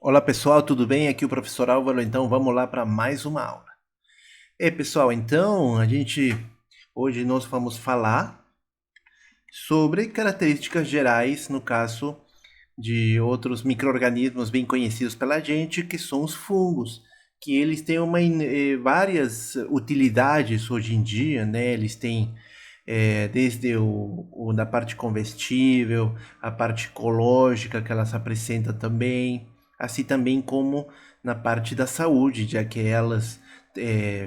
Olá pessoal, tudo bem? Aqui é o professor Álvaro, então vamos lá para mais uma aula. Pessoal, então hoje nós vamos falar sobre características gerais, no caso de outros micro-organismos bem conhecidos pela gente, que são os fungos, que eles têm várias utilidades hoje em dia, né? Eles têm desde da parte comestível, a parte ecológica que elas apresentam também, assim também como na parte da saúde, já que elas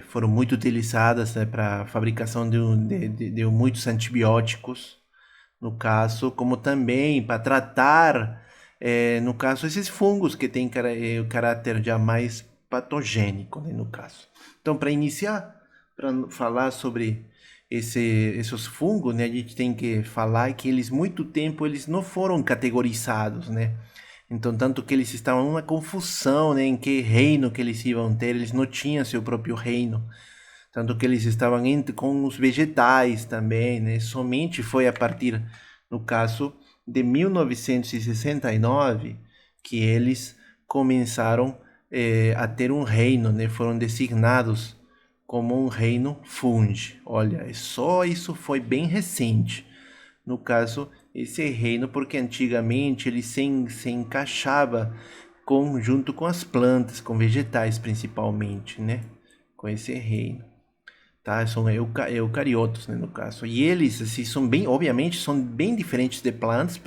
foram muito utilizadas, né, para a fabricação de muitos antibióticos, no caso, como também para tratar, no caso, esses fungos que têm o caráter já mais patogênico, né, no caso. Então, para iniciar, para falar sobre esses fungos, né, a gente tem que falar que eles, muito tempo, eles não foram categorizados, né? Então, tanto que eles estavam numa confusão, né, em que reino que eles iam ter, eles não tinham seu próprio reino. Tanto que eles estavam com os vegetais também, né? Somente foi a partir, no caso, de 1969 que eles começaram a ter um reino, né? Foram designados como um reino fungi. Olha, só isso foi bem recente. No caso, esse reino, porque antigamente ele se encaixava junto com as plantas, com vegetais principalmente, né? Com esse reino, tá? São eucariotos, né, no caso. E eles, assim, são bem, obviamente, são bem diferentes de plantas,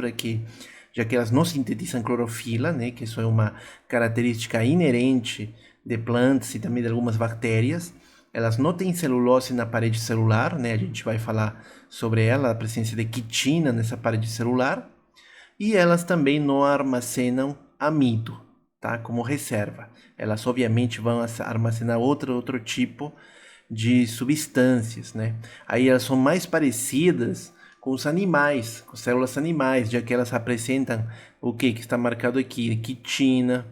já que elas não sintetizam clorofila, né, que isso é uma característica inerente de plantas e também de algumas bactérias. Elas não têm celulose na parede celular, né? A gente vai falar sobre ela, a presença de quitina nessa parede celular. E elas também não armazenam amido, tá? Como reserva. Elas obviamente vão armazenar outro tipo de substâncias, né? Aí elas são mais parecidas com os animais, com células animais, já que elas apresentam o que está marcado aqui, quitina,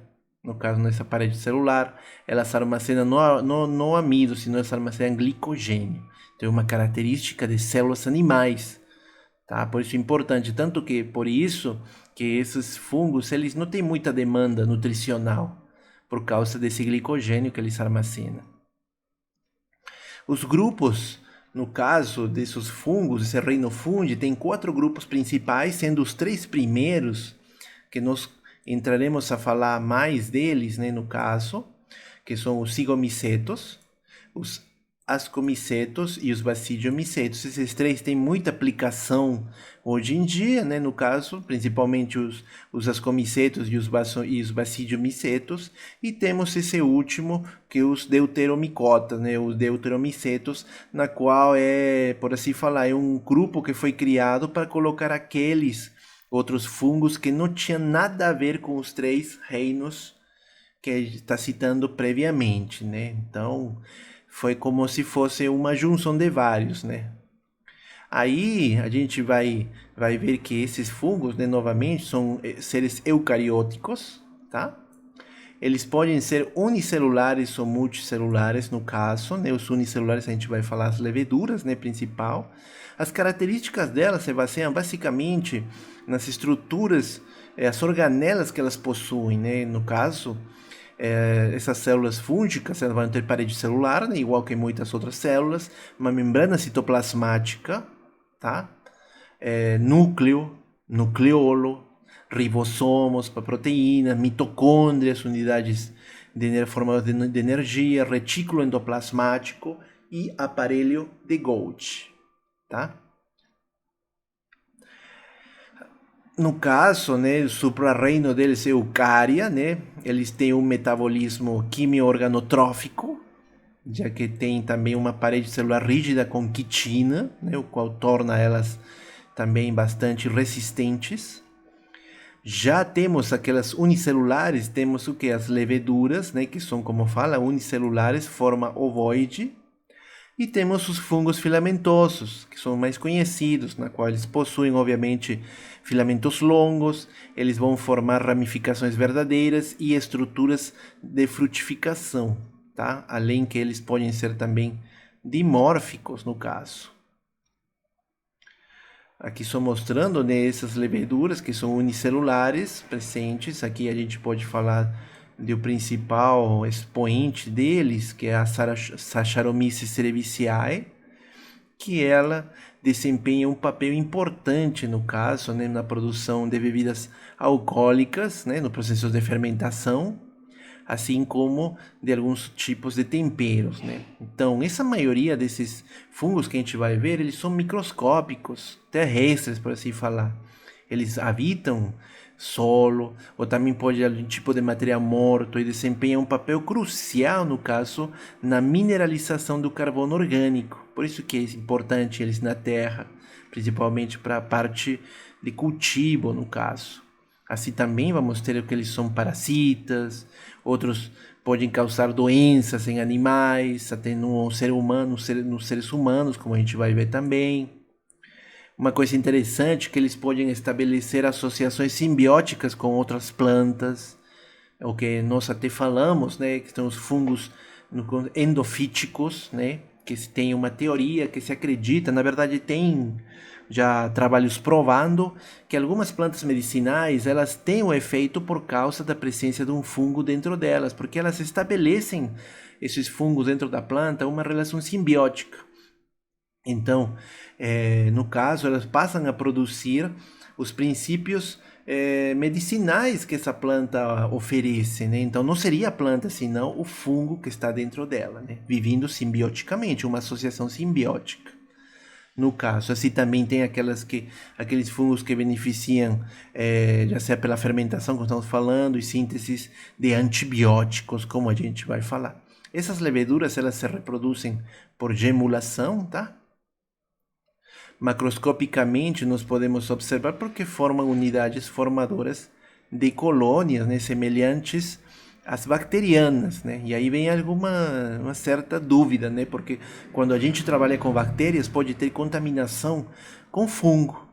no caso nessa parede celular, elas armazenam no amido, senão elas armazenam glicogênio. Então é uma característica de células animais, tá? Por isso é importante, tanto que por isso que esses fungos, eles não têm muita demanda nutricional, por causa desse glicogênio que eles armazenam. Os grupos, no caso desses fungos, esse reino fungi, tem 4 grupos principais, sendo os 3 primeiros, que nós entraremos a falar mais deles, né, no caso, que são os cigomicetos, os ascomicetos e os basidiomicetos. Esses três têm muita aplicação hoje em dia, né? No caso, principalmente os ascomicetos e os basidiomicetos. E temos esse último, que é os deuteromicotas, né? Os deuteromicetos, na qual por assim falar, é um grupo que foi criado para colocar aqueles outros fungos que não tinham nada a ver com os 3 reinos que está citando previamente, né? Então, foi como se fosse uma junção de vários, né? Aí a gente vai ver que esses fungos, né, novamente, são seres eucarióticos, tá? Eles podem ser unicelulares ou multicelulares, no caso, né? Os unicelulares a gente vai falar as leveduras, né, principal. As características delas se baseiam basicamente nas estruturas, as organelas que elas possuem, né? No caso, essas células fúngicas, elas vão ter parede celular, né, igual que muitas outras células, uma membrana citoplasmática, tá? Núcleo, nucleolo, ribossomos para proteínas, mitocôndrias, unidades formadas de energia, retículo endoplasmático e aparelho de Golgi, tá? No caso, né, o suprarreino deles é eucária, né? Eles têm um metabolismo quimio-organotrófico, já que tem também uma parede celular rígida com quitina, né, o qual torna elas também bastante resistentes. Já temos aquelas unicelulares, temos o que? As leveduras, né, que são, como fala, unicelulares, forma ovoide. E temos os fungos filamentosos, que são mais conhecidos, na qual eles possuem, obviamente, filamentos longos, eles vão formar ramificações verdadeiras e estruturas de frutificação, tá? Além que eles podem ser também dimórficos, no caso. Aqui só mostrando, né, essas leveduras que são unicelulares presentes. Aqui a gente pode falar do principal expoente deles, que é a Saccharomyces cerevisiae, que ela desempenha um papel importante no caso, né, na produção de bebidas alcoólicas, né, no processo de fermentação, assim como de alguns tipos de temperos, né? Então, essa maioria desses fungos que a gente vai ver, eles são microscópicos, terrestres, por assim falar. Eles habitam solo, ou também pode algum tipo de material morto e desempenham um papel crucial, no caso, na mineralização do carbono orgânico. Por isso que é importante eles na terra, principalmente para a parte de cultivo, no caso. Assim também vamos ter que eles são parasitas, outros podem causar doenças em animais, até no ser humano, nos seres humanos, como a gente vai ver também. Uma coisa interessante é que eles podem estabelecer associações simbióticas com outras plantas, o que nós até falamos, né, que são os fungos endofíticos, né, que se tem uma teoria que se acredita, na verdade tem já trabalhos provando que algumas plantas medicinais elas têm o efeito por causa da presença de um fungo dentro delas, porque elas estabelecem esses fungos dentro da planta uma relação simbiótica. Então, no caso, elas passam a produzir os princípios medicinais que essa planta oferece, né? Então, não seria a planta, senão o fungo que está dentro dela, né? Vivendo simbioticamente, uma associação simbiótica. No caso, assim também tem aqueles fungos que beneficiam, já seja pela fermentação, como estamos falando, e síntese de antibióticos, como a gente vai falar. Essas leveduras, elas se reproduzem por gemulação, tá? Macroscopicamente, nós podemos observar porque formam unidades formadoras de colônias, né, semelhantes às bacterianas, né? E aí vem uma certa dúvida, né? Porque quando a gente trabalha com bactérias, pode ter contaminação com fungo,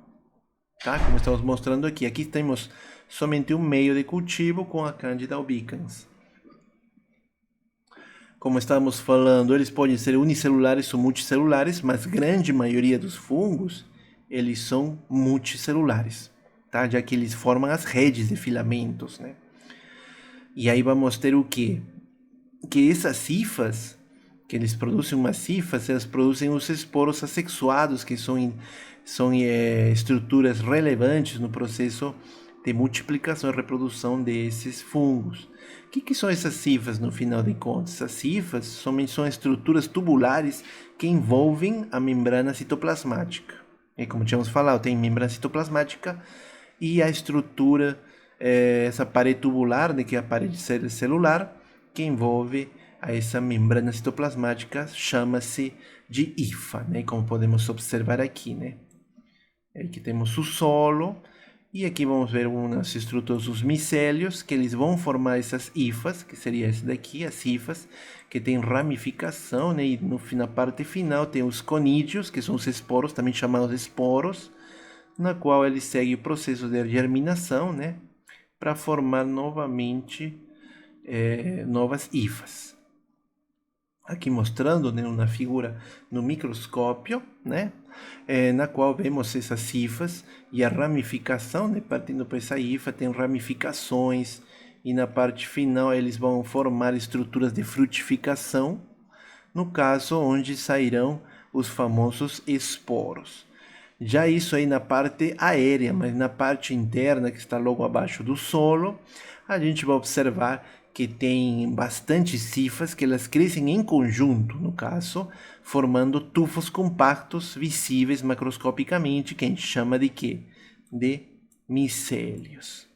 tá? Como estamos mostrando aqui. Aqui temos somente um meio de cultivo com a Candida albicans. Como estávamos falando, eles podem ser unicelulares ou multicelulares, mas grande maioria dos fungos, eles são multicelulares, tá? Já que eles formam as redes de filamentos, né? E aí vamos ter o quê? Que essas hifas, que eles produzem umas hifas, elas produzem os esporos assexuados, que são estruturas relevantes no processo de multiplicação e reprodução desses fungos. O que são essas hifas, no final de contas? Essas hifas são estruturas tubulares que envolvem a membrana citoplasmática. E como tínhamos falado, tem membrana citoplasmática e a estrutura, essa parede tubular, né, que é a parede celular, que envolve a essa membrana citoplasmática, chama-se de hifa, né, como podemos observar aqui, né. Aqui temos o solo, e aqui vamos ver umas estruturas dos micélios, que eles vão formar essas hifas, que seria esse daqui, as hifas, que tem ramificação, né? E na parte final tem os conídeos, que são os esporos, também chamados esporos, na qual ele segue o processo de germinação, né? Para formar novamente novas hifas. Aqui mostrando, né, na figura no microscópio, né, na qual vemos essas hifas e a ramificação, né, partindo para essa hifa tem ramificações e na parte final eles vão formar estruturas de frutificação, no caso onde sairão os famosos esporos. Já isso aí na parte aérea, mas na parte interna, que está logo abaixo do solo, a gente vai observar que tem bastante hifas que elas crescem em conjunto, no caso, formando tufos compactos visíveis macroscopicamente, que a gente chama de quê? De micélios.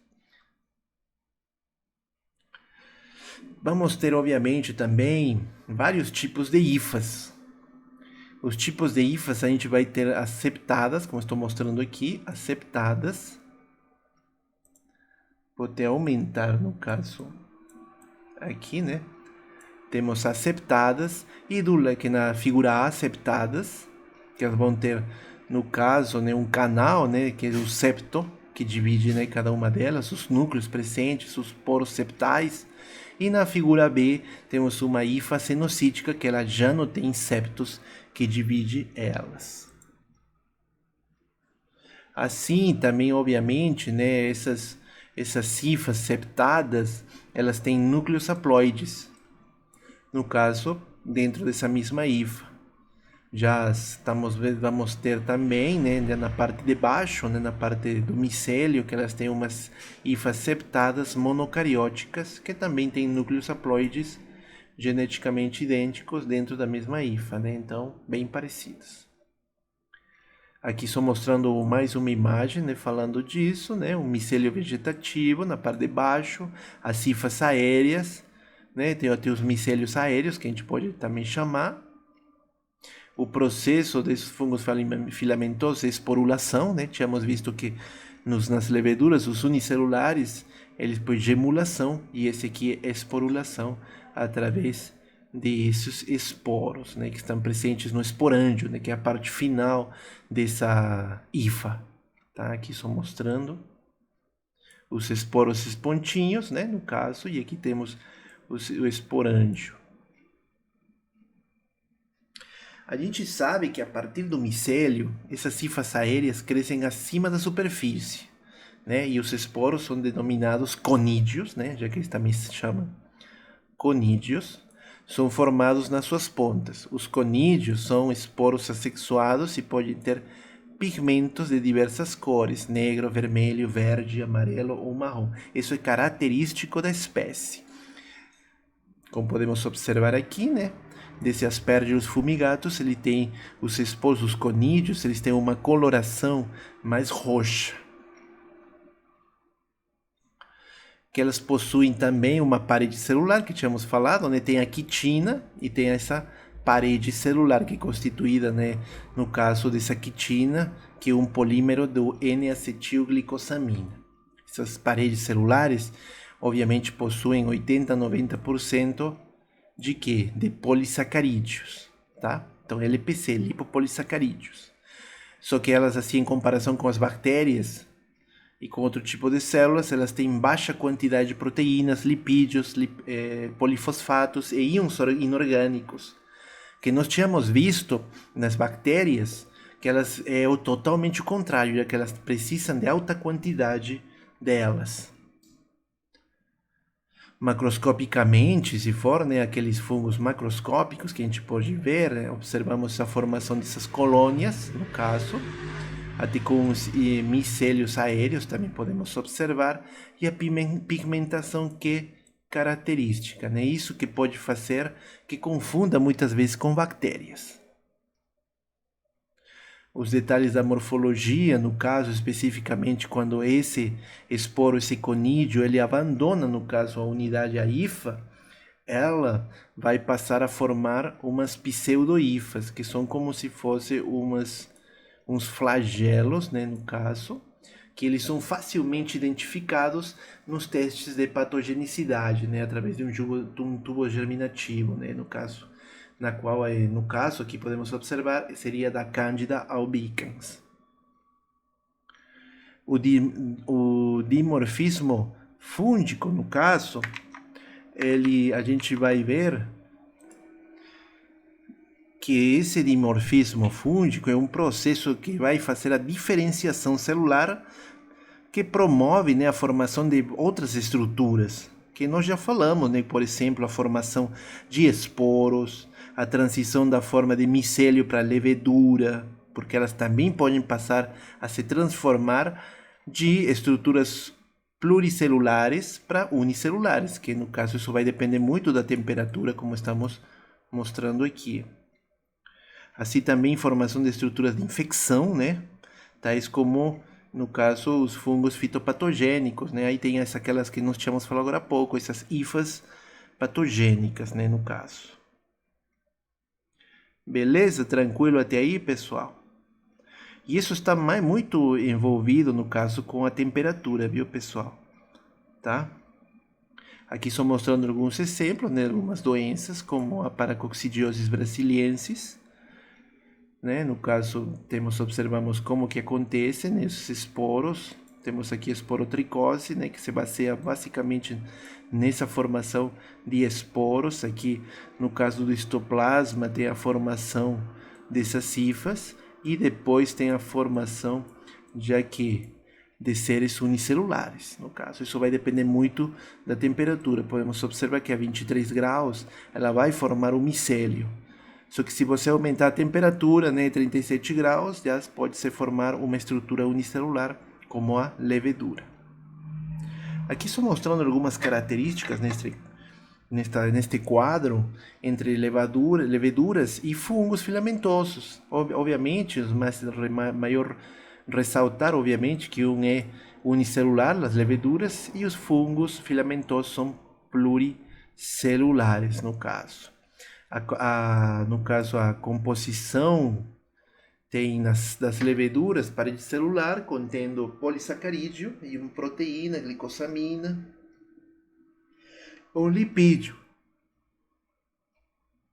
Vamos ter, obviamente, também vários tipos de hifas. Os tipos de hifas a gente vai ter as septadas, como estou mostrando aqui, as septadas. Vou até aumentar, no caso, aqui, né? Temos as septadas e aqui na figura A, septadas, que elas vão ter, no caso, né, um canal, né, que é o septo, que divide, né, cada uma delas, os núcleos presentes, os poros septais. E na figura B temos uma hifa cenocítica, que ela já não tem septos, que divide elas. Assim, também, obviamente, né, essas hifas septadas, elas têm núcleos haploides, no caso, dentro dessa mesma hifa. Vamos ter também, né, na parte de baixo, né, na parte do micélio, que elas têm umas hifas septadas monocarióticas, que também têm núcleos haploides geneticamente idênticos dentro da mesma hifa, né, então bem parecidos. Aqui estou mostrando mais uma imagem, né, falando disso, né, um micélio vegetativo na parte de baixo, as hifas aéreas, né, tem os micélios aéreos, que a gente pode também chamar. O processo desses fungos filamentosos é esporulação, né? Tínhamos visto que nas leveduras, os unicelulares, eles por gemulação, e esse aqui é esporulação através desses esporos, né? Que estão presentes no esporândio, né? Que é a parte final dessa hifa. Tá? Aqui só mostrando os esporos, esses pontinhos, né? No caso, e aqui temos o esporândio. A gente sabe que a partir do micélio, essas hifas aéreas crescem acima da superfície, né? E os esporos são denominados conídeos, né? Já que eles também se chamam conídeos, são formados nas suas pontas. Os conídeos são esporos assexuados e podem ter pigmentos de diversas cores, negro, vermelho, verde, amarelo ou marrom. Isso é característico da espécie. Como podemos observar aqui, né? Desse Aspergillus fumigatus, ele tem os esporos, os conídeos, eles têm uma coloração mais roxa. Que elas possuem também uma parede celular, que tínhamos falado, onde tem a quitina e tem essa parede celular, que é constituída, né, no caso dessa quitina, que é um polímero do N-acetilglicosamina. Essas paredes celulares, obviamente, possuem 80 a 90% de quê? De polissacarídeos, tá? Então, LPC, lipopolissacarídeos. Só que elas, assim, em comparação com as bactérias e com outro tipo de células, elas têm baixa quantidade de proteínas, lipídios, polifosfatos e íons inorgânicos, que nós tínhamos visto nas bactérias, que elas é totalmente o contrário, já que elas precisam de alta quantidade delas. Macroscopicamente, se for, né, aqueles fungos macroscópicos que a gente pode ver, né, observamos a formação dessas colônias, no caso, até com os micélios aéreos também podemos observar, e a pigmentação que é característica, né, isso que pode fazer que confunda muitas vezes com bactérias. Os detalhes da morfologia, no caso especificamente quando esse esporo, esse conídeo, ele abandona, no caso, a unidade a hifa, ela vai passar a formar umas pseudohifas, que são como se fossem uns flagelos, né, no caso, que eles são facilmente identificados nos testes de patogenicidade, né, através de um tubo germinativo, né, no caso, na qual, no caso aqui podemos observar, seria da Candida albicans. O dimorfismo fúngico, no caso, a gente vai ver que esse dimorfismo fúngico é um processo que vai fazer a diferenciação celular, que promove, né, a formação de outras estruturas, que nós já falamos, né, por exemplo, a formação de esporos, a transição da forma de micélio para levedura, porque elas também podem passar a se transformar de estruturas pluricelulares para unicelulares, que no caso isso vai depender muito da temperatura, como estamos mostrando aqui. Assim também formação de estruturas de infecção, né, tais como, no caso, os fungos fitopatogênicos, né, aí tem aquelas que nós tínhamos falado agora há pouco, essas hifas patogênicas, né, no caso. Beleza? Tranquilo até aí, pessoal? E isso está muito envolvido, no caso, com a temperatura, viu, pessoal? Tá? Aqui estou mostrando alguns exemplos, né, algumas doenças, como a Paracoccidiosis brasiliensis, né? No caso, observamos como que acontece, né, esses esporos. Temos aqui a esporotricose, né, que se baseia basicamente nessa formação de esporos. Aqui, no caso do histoplasma, tem a formação dessas hifas e depois tem a formação já que de seres unicelulares, no caso. Isso vai depender muito da temperatura. Podemos observar que a 23 graus ela vai formar um micélio. Só que se você aumentar a temperatura, né, 37 graus, já pode se formar uma estrutura unicelular, como a levedura. Aqui estou mostrando algumas características neste quadro entre leveduras e fungos filamentosos. Obviamente, mas maior ressaltar, obviamente, que um é unicelular, as leveduras, e os fungos filamentosos são pluricelulares, no caso. No caso, a composição tem das leveduras parede celular, contendo polissacarídeo e uma proteína, glicosamina, ou lipídio.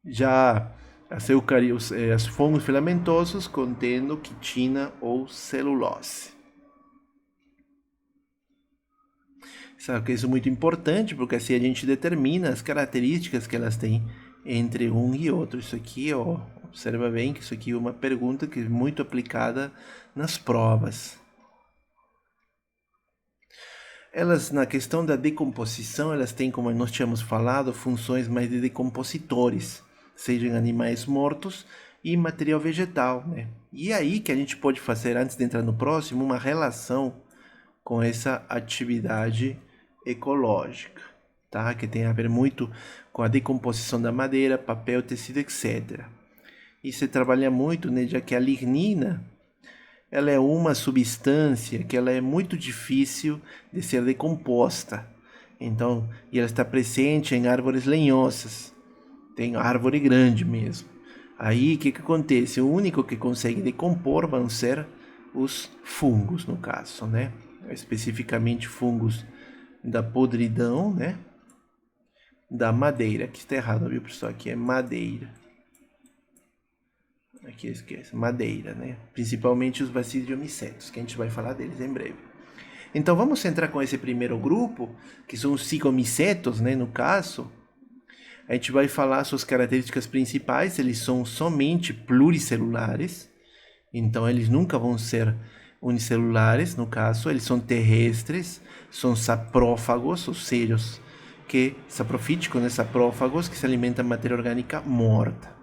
Já os fungos filamentosos contendo quitina ou celulose. Sabe que isso é muito importante, porque assim a gente determina as características que elas têm entre um e outro. Isso aqui, ó, observa bem que isso aqui é uma pergunta que é muito aplicada nas provas. Elas, na questão da decomposição, elas têm, como nós tínhamos falado, funções mais de decompositores, sejam animais mortos e material vegetal, né? E aí que a gente pode fazer, antes de entrar no próximo, uma relação com essa atividade ecológica, tá? Que tem a ver muito com a decomposição da madeira, papel, tecido, etc. E se trabalha muito, né, já que a lignina ela é uma substância que ela é muito difícil de ser decomposta. Então, e ela está presente em árvores lenhosas. Tem árvore grande mesmo. Aí, o que acontece? O único que consegue decompor vão ser os fungos, no caso, né? Especificamente fungos da podridão, né? Da madeira. Aqui está errado, viu, pessoal? Aqui é madeira. Aqui esquece, madeira, né? Principalmente os basidiomycetos, que a gente vai falar deles em breve. Então vamos entrar com esse primeiro grupo, que são os cigomicetos, né? No caso, a gente vai falar suas características principais. Eles são somente pluricelulares, então eles nunca vão ser unicelulares. No caso, eles são terrestres, são saprófagos, ou seja, saprofíticos, né? Saprófagos que se alimentam de matéria orgânica morta.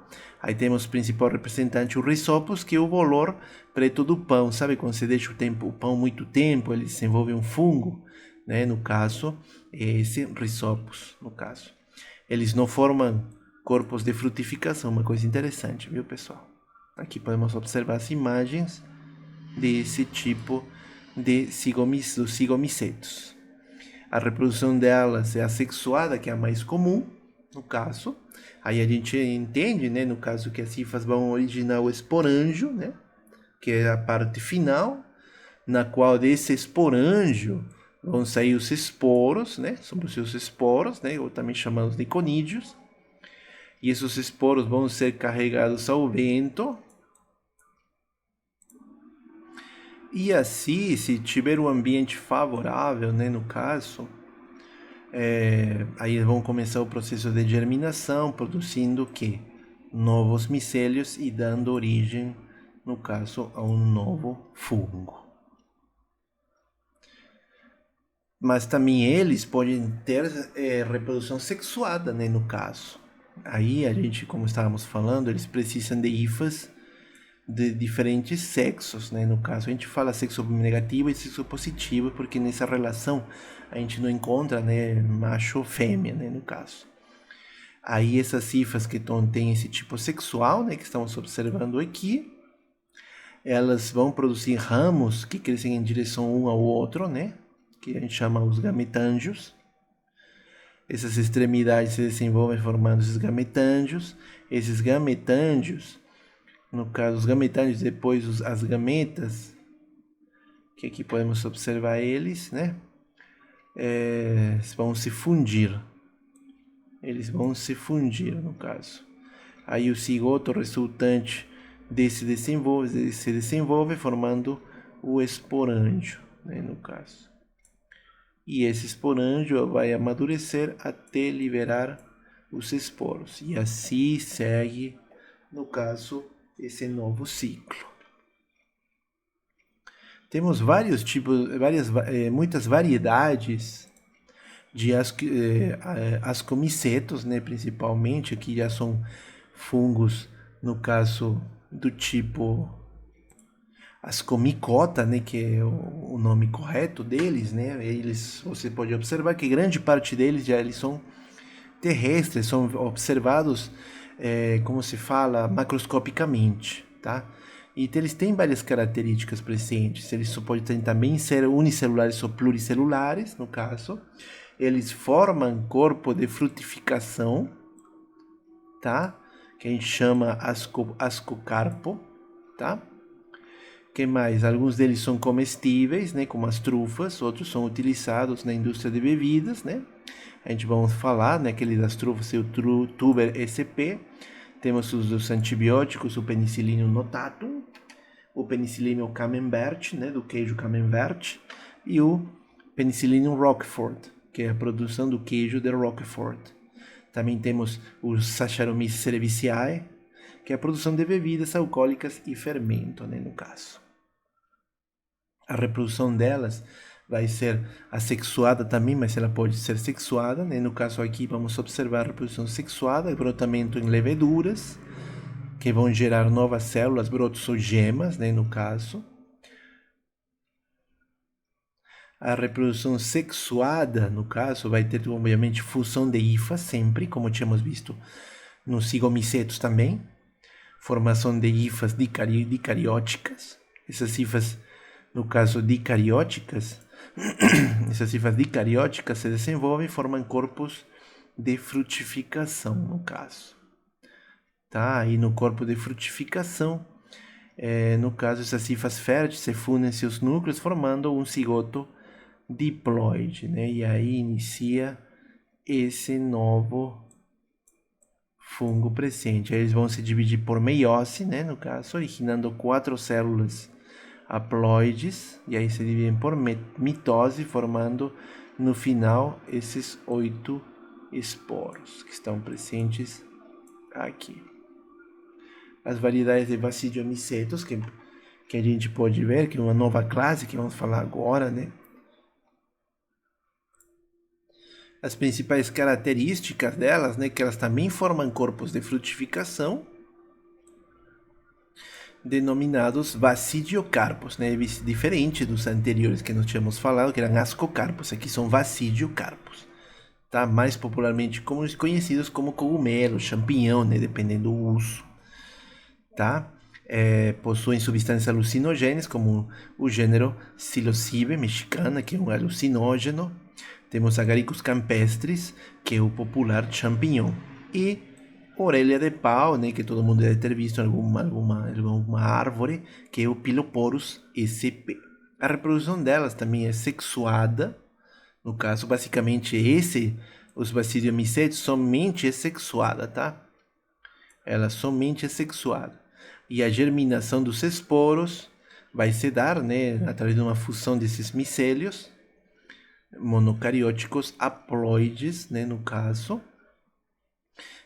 Aí temos o principal representante, o Rhizopus, que é o bolor preto do pão. Sabe quando você deixa o pão muito tempo, ele desenvolve um fungo, né? No caso, é esse Rhizopus, no caso. Eles não formam corpos de frutificação, uma coisa interessante, viu, pessoal? Aqui podemos observar as imagens desse tipo dos cigomicetos. A reprodução delas é assexuada, que é a mais comum, no caso. Aí a gente entende, né, no caso, que as hifas vão originar o esporângio, né, que é a parte final, na qual desse esporângio vão sair os esporos, né, são os seus esporos, né, ou também chamados de conídeos. E esses esporos vão ser carregados ao vento. E assim, se tiver um ambiente favorável, né, no caso, aí vão começar o processo de germinação, produzindo o quê? Novos micélios e dando origem, no caso, a um novo fungo. Mas também eles podem ter reprodução sexuada, né, no caso. Aí a gente, como estávamos falando, eles precisam de hifas de diferentes sexos, né? No caso, a gente fala sexo negativo e sexo positivo, porque nessa relação a gente não encontra, né, macho ou fêmea, né, no caso. Aí essas cifras que têm esse tipo sexual, né, que estamos observando aqui, elas vão produzir ramos que crescem em direção um ao outro, né, que a gente chama os gametângios. Essas extremidades se desenvolvem formando esses gametângios. Esses gametângios, no caso, os gametângios, depois as gametas, que aqui podemos observar eles, né? Vão se fundir. Eles vão se fundir, no caso. Aí o cigoto resultante se desenvolve formando o esporângio, né, no caso. E esse esporângio vai amadurecer até liberar os esporos. E assim segue, no caso, esse novo ciclo. Temos vários tipos, muitas variedades de ascomicetos, né? Principalmente, aqui já são fungos, no caso do tipo ascomicota, né? Que é o nome correto deles, né? Você pode observar que grande parte deles já eles são terrestres, são observados, como se fala, macroscopicamente, tá? E eles têm várias características presentes. Eles podem também ser unicelulares ou pluricelulares, no caso. Eles formam corpo de frutificação, tá? Que a gente chama ascocarpo, tá? Que mais? Alguns deles são comestíveis, né? Como as trufas. Outros são utilizados na indústria de bebidas, né? A gente vamos falar, né? Aquele das trufas, o tuber SP. Temos os antibióticos, o penicillium notatum, o Penicillium camembert, né, do queijo camembert, e o Penicillium roquefort, que é a produção do queijo de Roquefort. Também temos os Saccharomyces cerevisiae, que é a produção de bebidas alcoólicas e fermento, né, no caso. A reprodução delas vai ser assexuada também, mas ela pode ser sexuada, né? No caso aqui vamos observar a reprodução sexuada, brotamento em leveduras, que vão gerar novas células, brotos ou gemas, né, no caso. A reprodução sexuada, no caso, vai ter, obviamente, fusão de hifas sempre, como tínhamos visto nos cigomicetos também. Formação de hifas dicarióticas. Essas hifas, no caso, dicarióticas, essas hifas dicarióticas se desenvolvem e formam corpos de frutificação, no caso. Tá? E no corpo de frutificação, no caso, essas hifas férteis se fundem em seus núcleos, formando um cigoto diploide, né? E aí inicia esse novo fungo presente. Aí eles vão se dividir por meiose, né? No caso, originando 4 células haploides, e aí se dividem por mitose, formando no final esses 8 esporos que estão presentes aqui. As variedades de Basidiomycetos que a gente pode ver, que é uma nova classe que vamos falar agora, né? As principais características delas, né, que elas também formam corpos de frutificação, denominados basidiocarpos, né, diferente dos anteriores que nós tínhamos falado, que eram ascocarpos, aqui são basidiocarpos, tá? Mais popularmente conhecidos como cogumelo, champignon, né, dependendo do uso, tá? Possuem substâncias alucinogênicas, como o gênero Psilocybe mexicana, que é um alucinógeno. Temos Agaricus campestris, que é o popular champignon. E orelha de pau, né, que todo mundo deve ter visto em alguma árvore, que é o Piloporus sp. A reprodução delas também é sexuada. No caso, basicamente, os Basidiomycetes, somente é sexuada, tá? Ela somente é sexuada. E a germinação dos esporos vai se dar, né, através de uma fusão desses micélios monocarióticos haploides, né, no caso.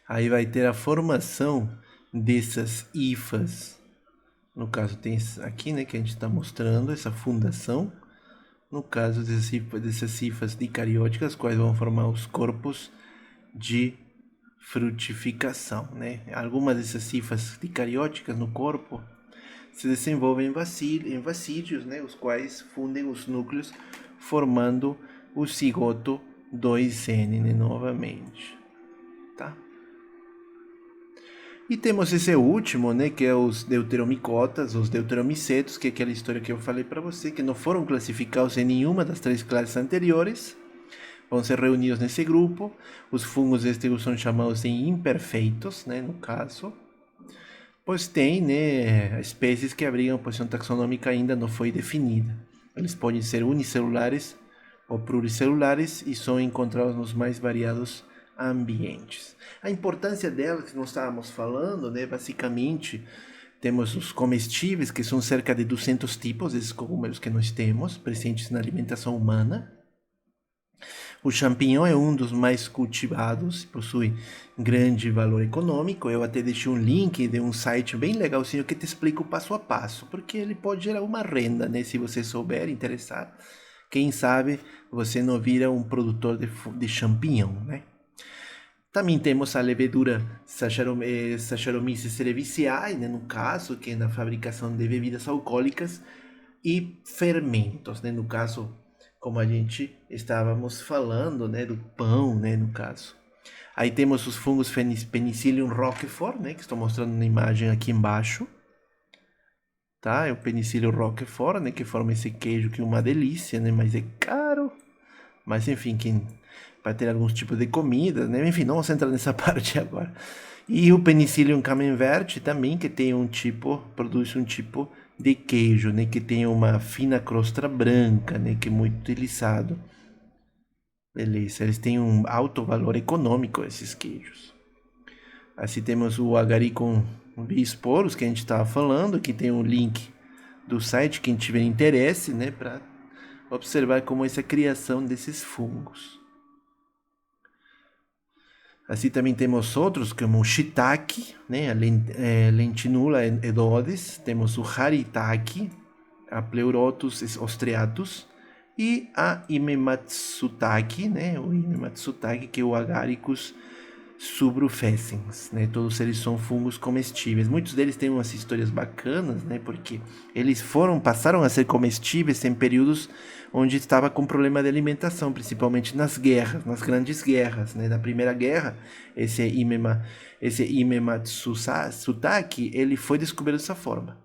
Aí vai ter a formação dessas hifas. No caso tem aqui, né, que a gente está mostrando essa fundação. No caso dessas hifas dicarióticas, quais vão formar os corpos de frutificação, né? Algumas dessas hifas dicarióticas no corpo se desenvolvem em vacídeos, né? Os quais fundem os núcleos, formando o cigoto 2N, né? Novamente, tá? E temos esse último, né? Que é os deuteromicotas, os deuteromicetos, que é aquela história que eu falei para você, que não foram classificados em nenhuma das 3 classes anteriores. Vão ser reunidos nesse grupo. Os fungos deste grupo são chamados de imperfeitos, né, no caso. Pois tem, né, espécies que abrigam posição taxonômica ainda não foi definida. Eles podem ser unicelulares ou pluricelulares e são encontrados nos mais variados ambientes. A importância delas que nós estávamos falando, né, basicamente, temos os comestíveis, que são cerca de 200 tipos desses cogumelos que nós temos presentes na alimentação humana. O champignon é um dos mais cultivados, possui grande valor econômico. Eu até deixei um link de um site bem legalzinho que te explica o passo a passo, porque ele pode gerar uma renda, né? Se você souber interessar, quem sabe você não vira um produtor de champignon, né? Também temos a levedura Saccharomyces cerevisiae, né, no caso, que é na fabricação de bebidas alcoólicas, e fermentos, né, no caso, como a gente estávamos falando, né, do pão, né, no caso. Aí temos os fungos Penicillium roquefort, né, que estou mostrando na imagem aqui embaixo. Tá? É o Penicillium roquefort, né, que forma esse queijo que é uma delícia, né, mas é caro. Mas enfim, para ter alguns tipos de comida, né? Enfim, não vamos entrar nessa parte agora. E o Penicillium camembert também, que tem produz um tipo de queijo, né? Que tem uma fina crosta branca, né? Que é muito utilizado. Beleza, eles têm um alto valor econômico, esses queijos. Assim temos o agaricum bisporus, que a gente estava falando, que tem um link do site, quem tiver interesse, né? Para observar como é essa criação desses fungos. Assim também temos outros, como o shiitake, né, a lentinula edodes, temos o haritake, a Pleurotus ostreatus, e a Imematsutake, né, o Imematsutake, que é o Agaricus subrufescens, né? Todos eles são fungos comestíveis. Muitos deles têm umas histórias bacanas, né? Porque eles passaram a ser comestíveis em períodos onde estava com problema de alimentação, principalmente nas guerras, nas grandes guerras, né? Na Primeira Guerra, esse Imematsutake, ele foi descoberto dessa forma.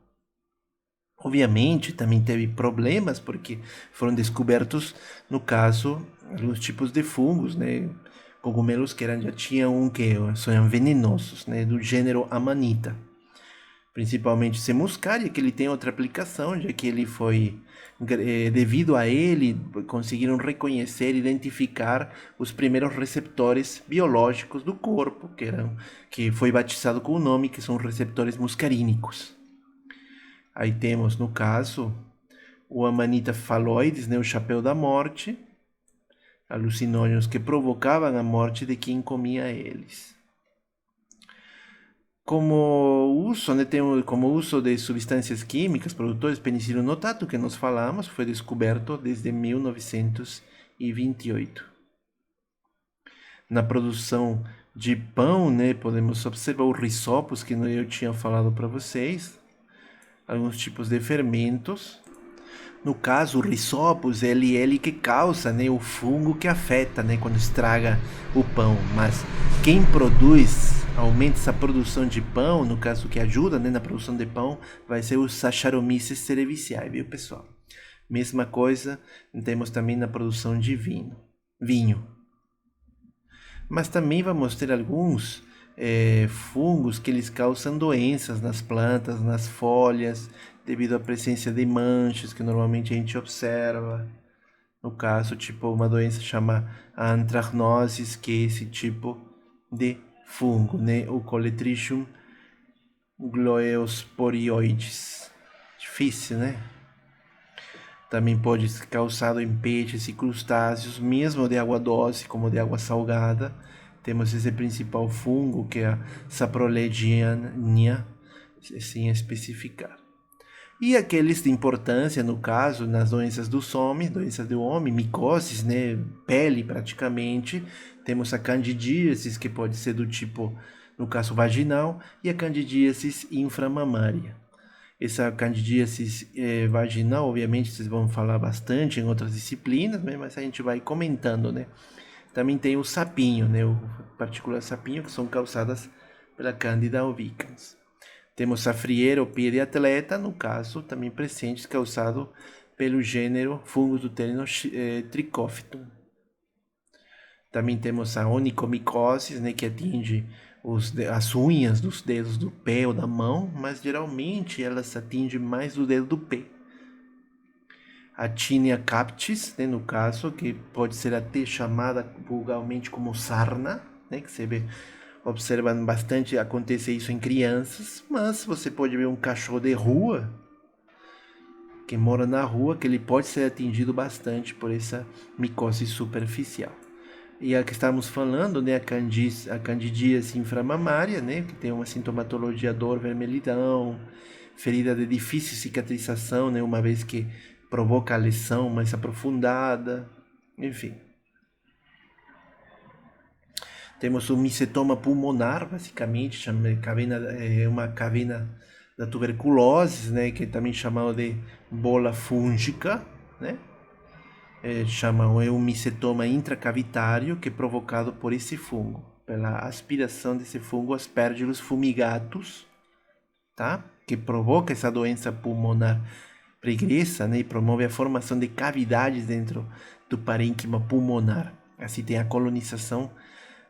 Obviamente, também teve problemas, porque foram descobertos, no caso, alguns tipos de fungos, né? Cogumelos que já tinham que são venenosos, né? Do gênero Amanita. Principalmente esse muscaria, que ele tem outra aplicação, já que ele foi, devido a ele, conseguiram reconhecer, identificar os primeiros receptores biológicos do corpo, que foi batizado com o nome, que são receptores muscarínicos. Aí temos, no caso, o Amanita phalloides, né, o chapéu da morte, alucinógenos que provocavam a morte de quem comia eles. Como uso, né, como uso de substâncias químicas, produtores, penicilino notato, que nós falamos, foi descoberto desde 1928. Na produção de pão, né, podemos observar o risopos, que eu tinha falado para vocês, alguns tipos de fermentos. No caso, o risopos, ele que causa, né, o fungo que afeta, né, quando estraga o pão. Mas quem produz, aumenta essa produção de pão, no caso que ajuda, né, na produção de pão, vai ser o Saccharomyces cerevisiae, viu, pessoal? Mesma coisa, temos também na produção de vinho. Mas também vamos ter alguns fungos que eles causam doenças nas plantas, nas folhas, devido à presença de manchas que normalmente a gente observa. No caso, tipo uma doença chamada anthracnose, que é esse tipo de fungo, né? O Coletrichum gloeosporioides. Difícil, né? Também pode ser causado em peixes e crustáceos, mesmo de água doce como de água salgada. Temos esse principal fungo, que é a Saprolegnia, sem especificar. E aqueles de importância, no caso, nas doenças doenças do homem, micoses, né, pele praticamente, temos a candidíase, que pode ser do tipo, no caso, vaginal, e a candidíase inframamária. Essa candidíase vaginal, obviamente, vocês vão falar bastante em outras disciplinas, né, mas a gente vai comentando, né. Também tem o sapinho, né, o particular sapinho, que são causadas pela Candida albicans. Temos a frieira ou pia de atleta, no caso, também presentes, causado pelo gênero fungos do terreno Trichophytum. Também temos a onicomicose, né, que atinge as unhas dos dedos do pé ou da mão, mas geralmente elas atingem mais o dedo do pé. A Tinea captis, né, no caso, que pode ser até chamada vulgarmente como sarna, né, que você vê, observam bastante, acontece isso em crianças, mas você pode ver um cachorro de rua, que mora na rua, que ele pode ser atingido bastante por essa micose superficial. E a que estamos falando, né, a candidíase inframamária, né, que tem uma sintomatologia dor, vermelhidão, ferida de difícil cicatrização, né, uma vez que provoca a lesão mais aprofundada, enfim. Temos o micetoma pulmonar, basicamente, é uma caverna da tuberculose, né, que é também chamado de bola fúngica, né? É um micetoma intracavitário que é provocado por esse fungo, pela aspiração desse fungo Aspergillus fumigatus, tá? Que provoca essa doença pulmonar pregressa, né? E promove a formação de cavidades dentro do parênquima pulmonar. Assim tem a colonização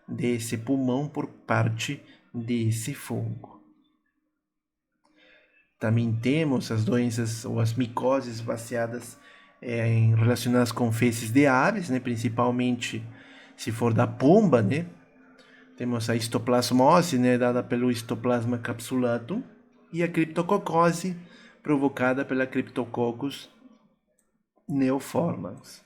desse pulmão por parte desse fungo. Também temos as doenças ou as micoses vaciadas relacionadas com fezes de aves, né? Principalmente se for da pomba, né? Temos a histoplasmose, né? Dada pelo Histoplasma capsulatum, e a criptococose, provocada pela Cryptococcus neoformans.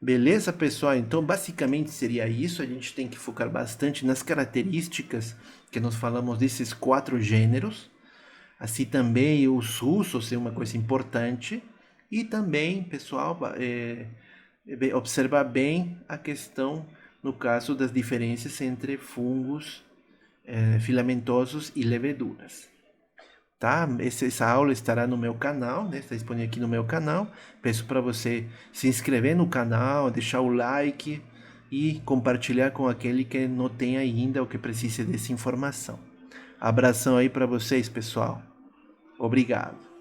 Beleza, pessoal? Então, basicamente seria isso. A gente tem que focar bastante nas características que nós falamos desses 4 gêneros. Assim também os russos é uma coisa importante. E também, pessoal, observar bem a questão, no caso das diferenças entre fungos filamentosos e leveduras. Tá? Essa aula estará no meu canal, né? Está disponível aqui no meu canal. Peço para você se inscrever no canal, deixar o like e compartilhar com aquele que não tem ainda ou que precise dessa informação. Abração aí para vocês, pessoal. Obrigado.